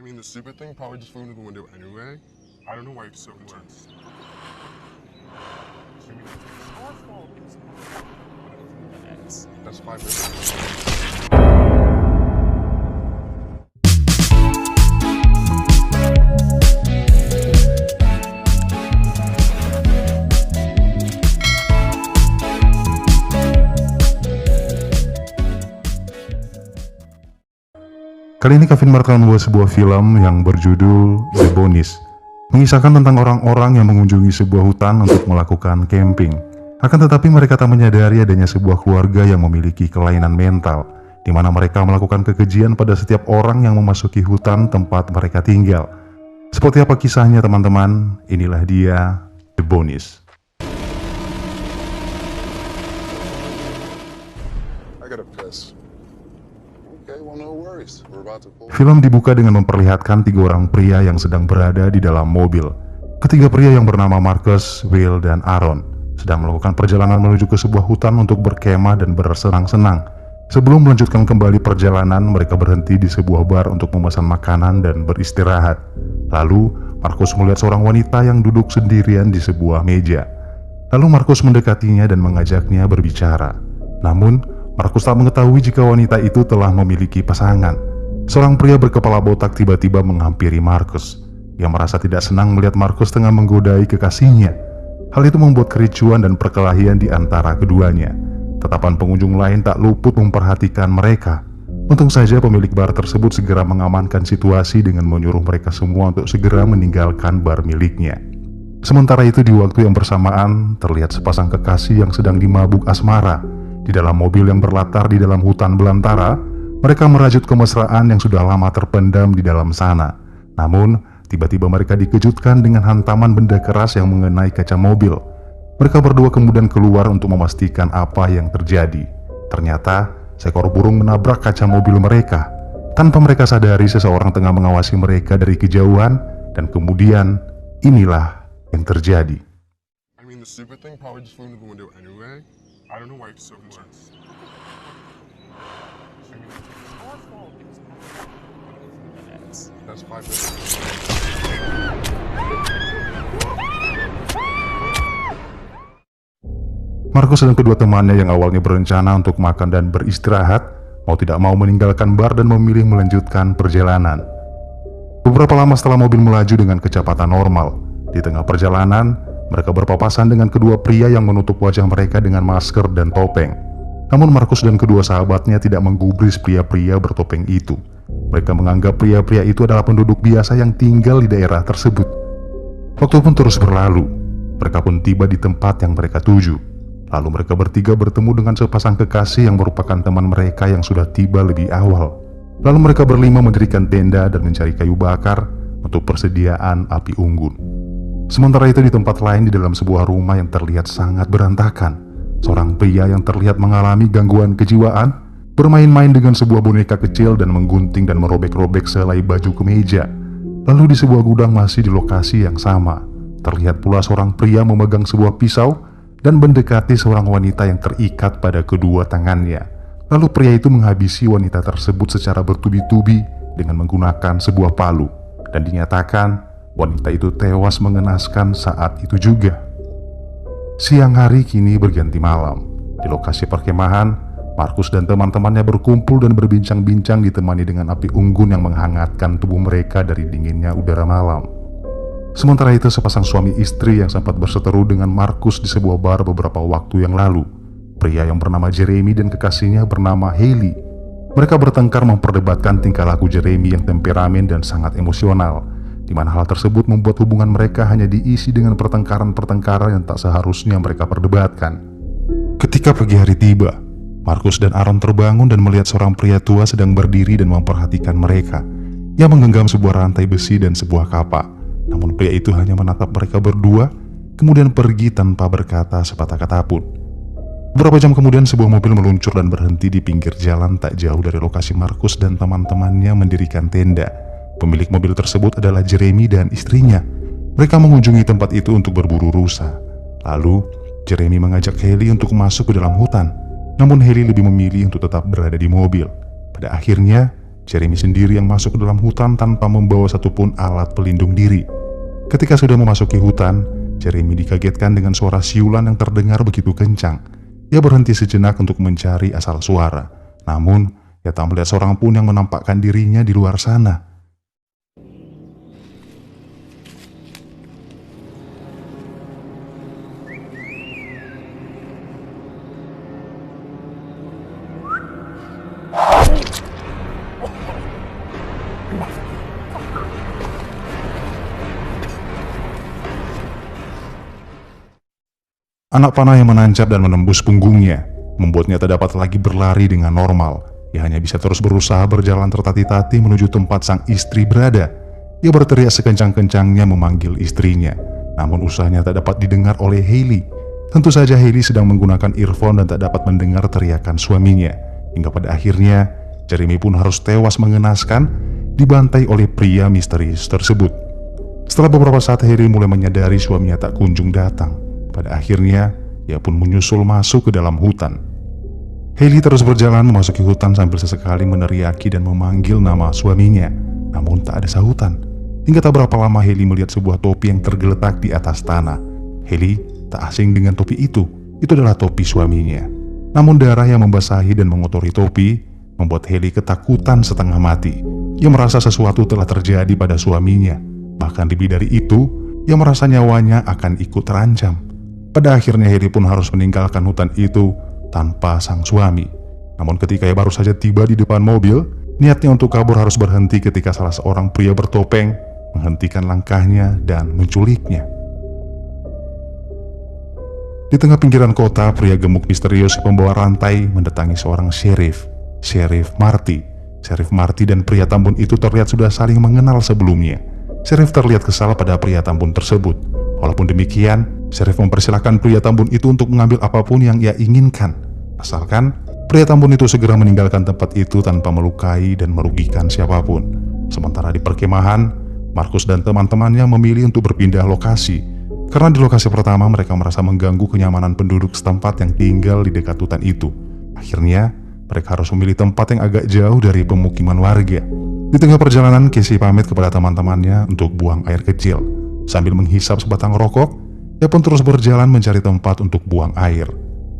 I mean, the stupid thing probably just flew into the window anyway. I don't know why it's so intense. I mean, it's our fault. That's 5 minutes. Kali ini Kevin Martin membuat sebuah film yang berjudul The Boonies, mengisahkan tentang orang-orang yang mengunjungi sebuah hutan untuk melakukan camping. Akan tetapi mereka tak menyadari adanya sebuah keluarga yang memiliki kelainan mental, di mana mereka melakukan kekejian pada setiap orang yang memasuki hutan tempat mereka tinggal. Seperti apa kisahnya teman-teman? Inilah dia, The Boonies. I gotta piss. Okay, well, no worries. We're about to pull. Film dibuka dengan memperlihatkan 3 orang pria yang sedang berada di dalam mobil. Ketiga pria yang bernama Marcus, Will, dan Aaron sedang melakukan perjalanan menuju ke sebuah hutan untuk berkemah dan bersenang-senang. Sebelum melanjutkan kembali perjalanan, mereka berhenti di sebuah bar untuk memesan makanan dan beristirahat. Lalu, Marcus melihat seorang wanita yang duduk sendirian di sebuah meja. Lalu Marcus mendekatinya dan mengajaknya berbicara. Namun, Marcus tak mengetahui jika wanita itu telah memiliki pasangan. Seorang pria berkepala botak tiba-tiba menghampiri Marcus. Ia merasa tidak senang melihat Marcus tengah menggodai kekasihnya. Hal itu membuat kericuan dan perkelahian di antara keduanya. Tetapan pengunjung lain tak luput memperhatikan mereka. Untung saja pemilik bar tersebut segera mengamankan situasi dengan menyuruh mereka semua untuk segera meninggalkan bar miliknya. Sementara itu di waktu yang bersamaan, terlihat sepasang kekasih yang sedang dimabuk asmara. Di dalam mobil yang berlatar di dalam hutan belantara, mereka merajut kemesraan yang sudah lama terpendam di dalam sana. Namun, tiba-tiba mereka dikejutkan dengan hantaman benda keras yang mengenai kaca mobil. Mereka berdua kemudian keluar untuk memastikan apa yang terjadi. Ternyata, seekor burung menabrak kaca mobil mereka. Tanpa mereka sadari, seseorang tengah mengawasi mereka dari kejauhan, dan kemudian inilah yang terjadi. I mean, the stupid thing probably just flew into the window anyway. I don't know why it's so intense. I mean, it's our fault. That's 5 minutes. Marcus dan kedua temannya yang awalnya berencana untuk makan dan beristirahat, mau tidak mau meninggalkan bar dan memilih melanjutkan perjalanan. Beberapa lama setelah mobil melaju dengan kecepatan normal, di tengah perjalanan, mereka berpapasan dengan kedua pria yang menutup wajah mereka dengan masker dan topeng. Namun Marcus dan kedua sahabatnya tidak menggubris pria-pria bertopeng itu. Mereka menganggap pria-pria itu adalah penduduk biasa yang tinggal di daerah tersebut. Waktu pun terus berlalu. Mereka pun tiba di tempat yang mereka tuju. Lalu mereka bertiga bertemu dengan sepasang kekasih yang merupakan teman mereka yang sudah tiba lebih awal. Lalu mereka berlima mendirikan tenda dan mencari kayu bakar untuk persediaan api unggun. Sementara itu di tempat lain di dalam sebuah rumah yang terlihat sangat berantakan, seorang pria yang terlihat mengalami gangguan kejiwaan bermain-main dengan sebuah boneka kecil dan menggunting dan merobek-robek sehelai baju kemeja. Lalu di sebuah gudang masih di lokasi yang sama, terlihat pula seorang pria memegang sebuah pisau dan mendekati seorang wanita yang terikat pada kedua tangannya. Lalu pria itu menghabisi wanita tersebut secara bertubi-tubi dengan menggunakan sebuah palu, dan dinyatakan wanita itu tewas mengenaskan saat itu juga. Siang hari kini berganti malam. Di lokasi perkemahan, Marcus dan teman-temannya berkumpul dan berbincang-bincang ditemani dengan api unggun yang menghangatkan tubuh mereka dari dinginnya udara malam. Sementara itu sepasang suami istri yang sempat berseteru dengan Marcus di sebuah bar beberapa waktu yang lalu. Pria yang bernama Jeremy dan kekasihnya bernama Hailey. Mereka bertengkar memperdebatkan tingkah laku Jeremy yang temperamen dan sangat emosional, di mana hal tersebut membuat hubungan mereka hanya diisi dengan pertengkaran-pertengkaran yang tak seharusnya mereka perdebatkan. Ketika pagi hari tiba, Marcus dan Aaron terbangun dan melihat seorang pria tua sedang berdiri dan memperhatikan mereka. Ia menggenggam sebuah rantai besi dan sebuah kapak. Namun pria itu hanya menatap mereka berdua, kemudian pergi tanpa berkata sepatah kata pun. Beberapa jam kemudian sebuah mobil meluncur dan berhenti di pinggir jalan tak jauh dari lokasi Marcus dan teman-temannya mendirikan tenda. Pemilik mobil tersebut adalah Jeremy dan istrinya. Mereka mengunjungi tempat itu untuk berburu rusa. Lalu, Jeremy mengajak Hailey untuk masuk ke dalam hutan. Namun Hailey lebih memilih untuk tetap berada di mobil. Pada akhirnya, Jeremy sendiri yang masuk ke dalam hutan tanpa membawa satupun alat pelindung diri. Ketika sudah memasuki hutan, Jeremy dikagetkan dengan suara siulan yang terdengar begitu kencang. Ia berhenti sejenak untuk mencari asal suara. Namun, ia tak melihat seorang pun yang menampakkan dirinya di luar sana. Anak panah yang menancap dan menembus punggungnya membuatnya tak dapat lagi berlari dengan normal. Ia hanya bisa terus berusaha berjalan tertati-tati menuju tempat sang istri berada. Ia berteriak sekencang-kencangnya memanggil istrinya, namun usahanya tak dapat didengar oleh Hailey. Tentu saja Hailey sedang menggunakan earphone dan tak dapat mendengar teriakan suaminya. Hingga pada akhirnya, Jeremy pun harus tewas mengenaskan, dibantai oleh pria misterius tersebut. Setelah beberapa saat, Hailey mulai menyadari suaminya tak kunjung datang. Pada akhirnya, ia pun menyusul masuk ke dalam hutan. Hailey terus berjalan memasuki hutan sambil sesekali meneriaki dan memanggil nama suaminya. Namun tak ada sahutan. Hingga tak berapa lama Hailey melihat sebuah topi yang tergeletak di atas tanah. Hailey tak asing dengan topi itu. Itu adalah topi suaminya. Namun darah yang membasahi dan mengotori topi membuat Hailey ketakutan setengah mati. Ia merasa sesuatu telah terjadi pada suaminya. Bahkan lebih dari itu, ia merasa nyawanya akan ikut terancam. Pada akhirnya Hailey pun harus meninggalkan hutan itu tanpa sang suami. Namun ketika ia baru saja tiba di depan mobil, niatnya untuk kabur harus berhenti ketika salah seorang pria bertopeng menghentikan langkahnya dan menculiknya. Di tengah pinggiran kota, pria gemuk misterius pembawa rantai mendatangi seorang sheriff, Sheriff Marty. Sheriff Marty dan pria tambun itu terlihat sudah saling mengenal sebelumnya. Sheriff terlihat kesal pada pria tambun tersebut. Walaupun demikian, Sheriff mempersilahkan pria tambun itu untuk mengambil apapun yang ia inginkan, asalkan pria tambun itu segera meninggalkan tempat itu tanpa melukai dan merugikan siapapun. Sementara di perkemahan, Marcus dan teman-temannya memilih untuk berpindah lokasi, karena di lokasi pertama mereka merasa mengganggu kenyamanan penduduk setempat yang tinggal di dekat hutan itu. Akhirnya, mereka harus memilih tempat yang agak jauh dari pemukiman warga. Di tengah perjalanan, Casey pamit kepada teman-temannya untuk buang air kecil. Sambil menghisap sebatang rokok, ia pun terus berjalan mencari tempat untuk buang air.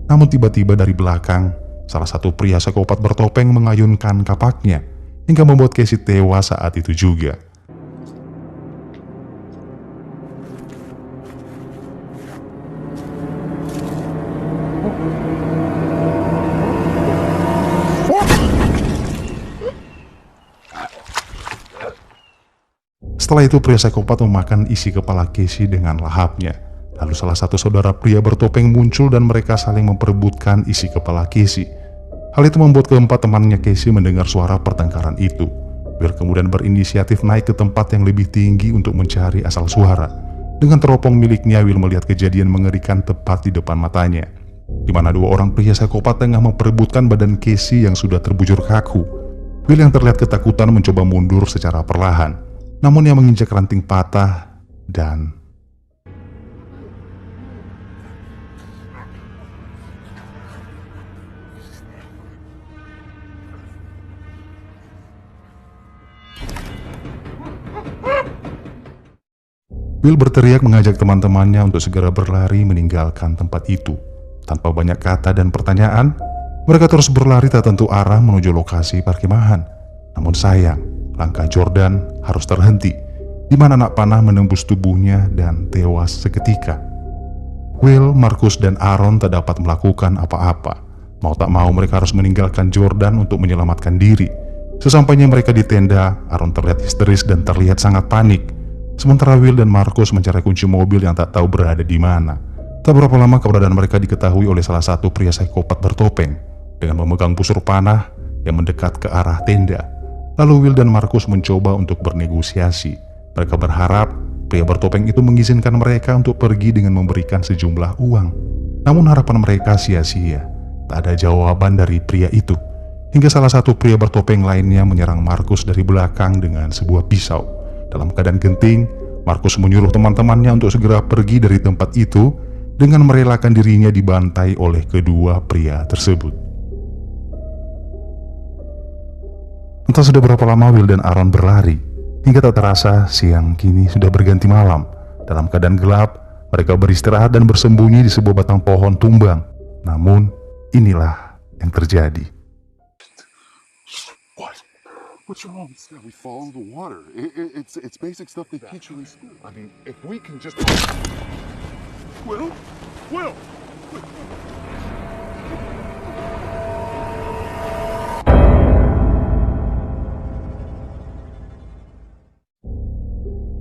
Namun tiba-tiba dari belakang, salah satu pria psikopat bertopeng mengayunkan kapaknya, hingga membuat Casey tewas saat itu juga. Setelah itu pria psikopat memakan isi kepala Casey dengan lahapnya. Lalu salah satu saudara pria bertopeng muncul dan mereka saling memperebutkan isi kepala Casey. Hal itu membuat keempat temannya Casey mendengar suara pertengkaran itu. Will kemudian berinisiatif naik ke tempat yang lebih tinggi untuk mencari asal suara. Dengan teropong miliknya, Will melihat kejadian mengerikan tepat di depan matanya, di mana dua orang pria psikopat tengah memperebutkan badan Casey yang sudah terbujur kaku. Will yang terlihat ketakutan mencoba mundur secara perlahan. Namun ia menginjak ranting patah dan Will berteriak mengajak teman-temannya untuk segera berlari meninggalkan tempat itu. Tanpa banyak kata dan pertanyaan, mereka terus berlari tak tentu arah menuju lokasi perkemahan. Namun sayang, langkah Jordan harus terhenti, di mana anak panah menembus tubuhnya dan tewas seketika. Will, Marcus, dan Aaron tak dapat melakukan apa-apa. Mau tak mau mereka harus meninggalkan Jordan untuk menyelamatkan diri. Sesampainya mereka di tenda, Aaron terlihat histeris dan terlihat sangat panik. Sementara Will dan Marcus mencari kunci mobil yang tak tahu berada di mana. Tak berapa lama keberadaan mereka diketahui oleh salah satu pria psikopat bertopeng dengan memegang busur panah yang mendekat ke arah tenda. Lalu Will dan Marcus mencoba untuk bernegosiasi. Mereka berharap pria bertopeng itu mengizinkan mereka untuk pergi dengan memberikan sejumlah uang. Namun harapan mereka sia-sia. Tak ada jawaban dari pria itu. Hingga salah satu pria bertopeng lainnya menyerang Marcus dari belakang dengan sebuah pisau. Dalam keadaan genting, Marcus menyuruh teman-temannya untuk segera pergi dari tempat itu dengan merelakan dirinya dibantai oleh kedua pria tersebut. Entah sudah berapa lama Will dan Aaron berlari, hingga tak terasa siang kini sudah berganti malam. Dalam keadaan gelap, mereka beristirahat dan bersembunyi di sebuah batang pohon tumbang. Namun, inilah yang terjadi. What? What's wrong? We follow the water. It's basic stuff they teach you in school. I mean, if we can just... Will? Will!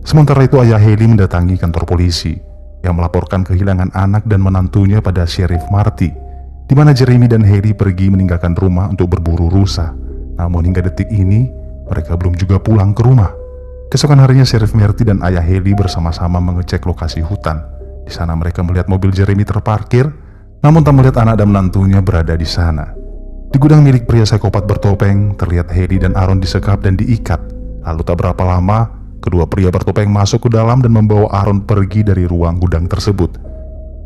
Sementara itu ayah Haley mendatangi kantor polisi yang melaporkan kehilangan anak dan menantunya pada Sheriff Marty, di mana Jeremy dan Haley pergi meninggalkan rumah untuk berburu rusa. Namun hingga detik ini mereka belum juga pulang ke rumah. Keesokan harinya Sheriff Marty dan ayah Haley bersama-sama mengecek lokasi hutan. Di sana mereka melihat mobil Jeremy terparkir, namun tak melihat anak dan menantunya berada di sana. Di gudang milik pria psikopat bertopeng terlihat Haley dan Aaron disekap dan diikat. Lalu tak berapa lama kedua pria bertopeng masuk ke dalam dan membawa Aaron pergi dari ruang gudang tersebut.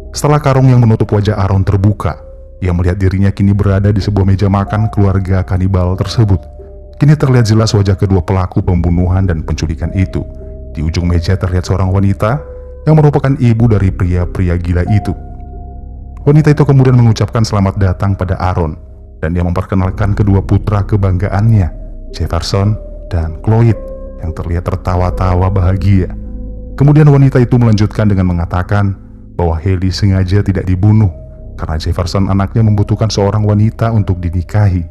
Setelah karung yang menutup wajah Aaron terbuka, ia melihat dirinya kini berada di sebuah meja makan keluarga kanibal tersebut. Kini terlihat jelas wajah kedua pelaku pembunuhan dan penculikan itu. Di ujung meja terlihat seorang wanita yang merupakan ibu dari pria-pria gila itu. Wanita itu kemudian mengucapkan selamat datang pada Aaron, dan dia memperkenalkan kedua putra kebanggaannya, Jefferson dan Cloyd, yang terlihat tertawa-tawa bahagia. Kemudian wanita itu melanjutkan dengan mengatakan bahwa Haley sengaja tidak dibunuh karena Jefferson anaknya membutuhkan seorang wanita untuk dinikahi.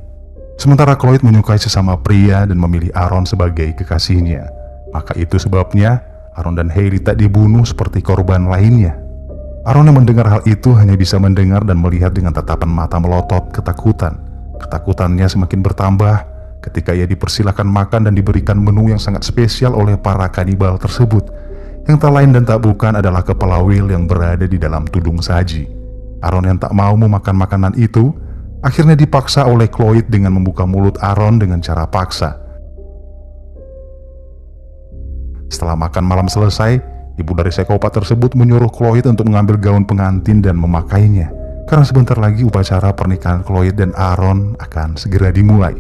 Sementara Cloyd menyukai sesama pria dan memilih Aaron sebagai kekasihnya. Maka itu sebabnya Aaron dan Haley tak dibunuh seperti korban lainnya. Aaron yang mendengar hal itu hanya bisa mendengar dan melihat dengan tatapan mata melotot ketakutan. Ketakutannya semakin bertambah ketika ia dipersilakan makan dan diberikan menu yang sangat spesial oleh para kanibal tersebut, yang tak lain dan tak bukan adalah kepala Will yang berada di dalam tudung saji. Aaron yang tak mau memakan makanan itu akhirnya dipaksa oleh Cloyd dengan membuka mulut Aaron dengan cara paksa. Setelah makan malam selesai, ibu dari psikopat tersebut menyuruh Cloyd untuk mengambil gaun pengantin dan memakainya, karena sebentar lagi upacara pernikahan Cloyd dan Aaron akan segera dimulai.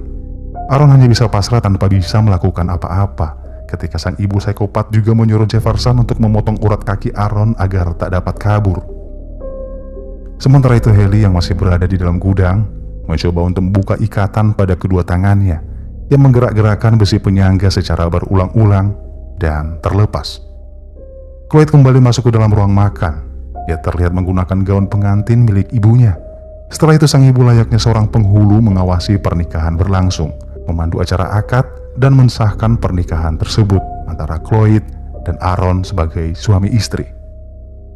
Aaron hanya bisa pasrah tanpa bisa melakukan apa-apa ketika sang ibu psikopat juga menyuruh Jefferson untuk memotong urat kaki Aaron agar tak dapat kabur. Sementara itu Haley yang masih berada di dalam gudang mencoba untuk membuka ikatan pada kedua tangannya yang menggerak-gerakkan besi penyangga secara berulang-ulang dan terlepas. Cloyd kembali masuk ke dalam ruang makan. Dia terlihat menggunakan gaun pengantin milik ibunya. Setelah itu sang ibu layaknya seorang penghulu mengawasi pernikahan berlangsung, memandu acara akad dan mensahkan pernikahan tersebut antara Cloyd dan Aaron sebagai suami istri.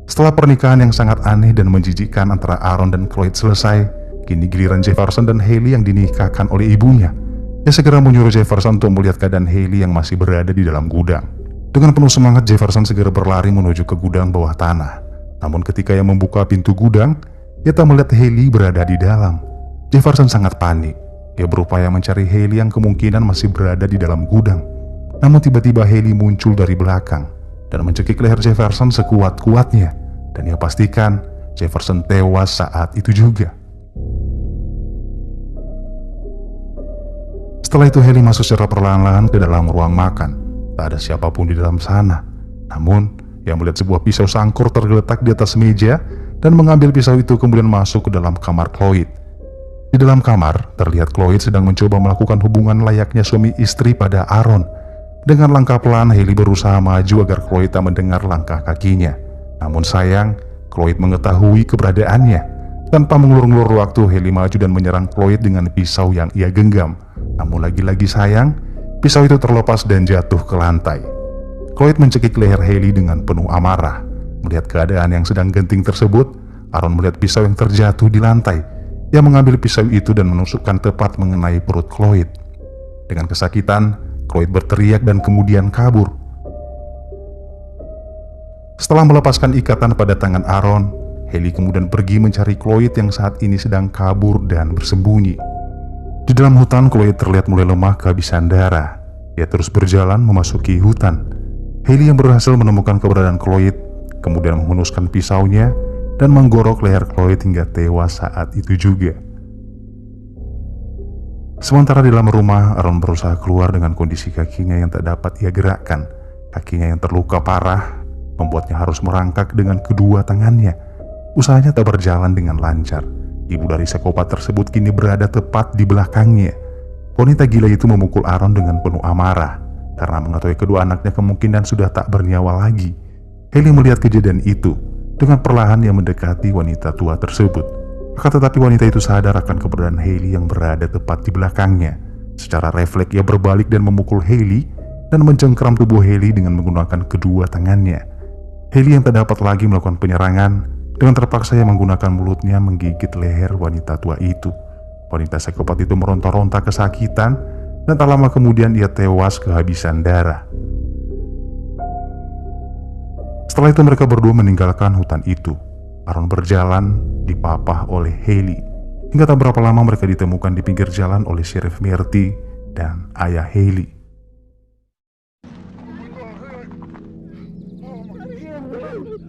Setelah pernikahan yang sangat aneh dan menjijikkan antara Aaron dan Cloyd selesai, kini giliran Jefferson dan Haley yang dinikahkan oleh ibunya. Ia segera menyuruh Jefferson untuk melihat keadaan Haley yang masih berada di dalam gudang. Dengan penuh semangat Jefferson segera berlari menuju ke gudang bawah tanah. Namun ketika ia membuka pintu gudang, ia tak melihat Haley berada di dalam. Jefferson sangat panik. Ia berupaya mencari Haley yang kemungkinan masih berada di dalam gudang. Namun tiba-tiba Haley muncul dari belakang dan mencekik leher Jefferson sekuat-kuatnya. Dan ia pastikan Jefferson tewas saat itu juga. Setelah itu Haley masuk secara perlahan-lahan ke dalam ruang makan. Tak ada siapapun di dalam sana. Namun ia melihat sebuah pisau sangkur tergeletak di atas meja dan mengambil pisau itu kemudian masuk ke dalam kamar Cloyd. Di dalam kamar, terlihat Cloyd sedang mencoba melakukan hubungan layaknya suami istri pada Aaron. Dengan langkah pelan, Haley berusaha maju agar Cloyd tak mendengar langkah kakinya. Namun sayang, Cloyd mengetahui keberadaannya. Tanpa mengulur-ngulur waktu, Haley maju dan menyerang Cloyd dengan pisau yang ia genggam. Namun lagi-lagi sayang, pisau itu terlepas dan jatuh ke lantai. Cloyd mencekik leher Haley dengan penuh amarah. Melihat keadaan yang sedang genting tersebut, Aaron melihat pisau yang terjatuh di lantai. Ia mengambil pisau itu dan menusukkan tepat mengenai perut Cloyd. Dengan kesakitan, Cloyd berteriak dan kemudian kabur. Setelah melepaskan ikatan pada tangan Aaron, Haley kemudian pergi mencari Cloyd yang saat ini sedang kabur dan bersembunyi. Di dalam hutan, Cloyd terlihat mulai lemah kehabisan darah. Ia terus berjalan memasuki hutan. Haley yang berhasil menemukan keberadaan Cloyd kemudian menghunuskan pisaunya dan menggorok leher Cloyd hingga tewas saat itu juga. Sementara di dalam rumah, Aaron berusaha keluar dengan kondisi kakinya yang tak dapat ia gerakkan. Kakinya yang terluka parah membuatnya harus merangkak dengan kedua tangannya. Usahanya tak berjalan dengan lancar. Ibu dari psikopat tersebut kini berada tepat di belakangnya. Wanita gila itu memukul Aaron dengan penuh amarah karena mengetahui kedua anaknya kemungkinan sudah tak bernyawa lagi. Hailey melihat kejadian itu. Dengan perlahan ia mendekati wanita tua tersebut. Akan tetapi wanita itu sadar akan keberadaan Hailey yang berada tepat di belakangnya. Secara refleks ia berbalik dan memukul Hailey dan mencengkeram tubuh Hailey dengan menggunakan kedua tangannya. Hailey yang tak dapat lagi melakukan penyerangan, dengan terpaksa ia menggunakan mulutnya menggigit leher wanita tua itu. Wanita psikopat itu meronta-ronta kesakitan dan tak lama kemudian ia tewas kehabisan darah. Setelah itu mereka berdua meninggalkan hutan itu. Aaron berjalan dipapah oleh Hailey. Hingga tak berapa lama mereka ditemukan di pinggir jalan oleh Sheriff Murty dan ayah Hailey.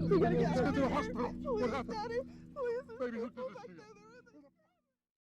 We gotta get to the hospital. What happened? Baby, look at this here.